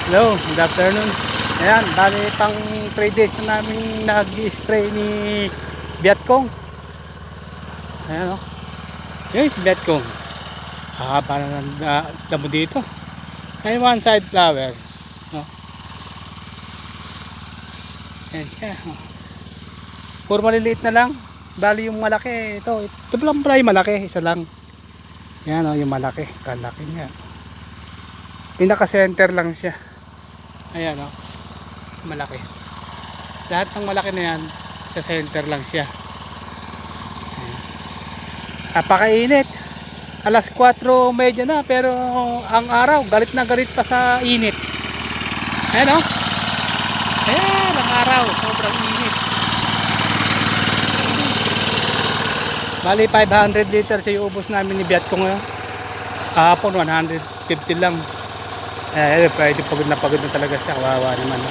Hello, good afternoon. Ayan, bali pang 3 days na namin nag-spray ni Vietcong. Ayan o. Yun si Vietcong. Hahaba na ng damo dito. Ay, one side flower. No? Ayan siya. Oh. Puro maliliit na lang. Bali yung malaki. Ito lang pala yung malaki. Isa lang. Ayan o, yung malaki. Kalaki niya. Pinaka-center lang siya. Ayan o. Malaki. Lahat ng malaki na yan sa center lang siya. Napakainit. Alas 4:30 na pero ang araw galit na galit pa sa init. Ayan o. Ayan ang araw. Sobrang init. Bali 500 liters yung ubos namin ni Vietcong ngayon. Kahapon 150 lang. Pwede pagod na talaga siya. Kawawa naman.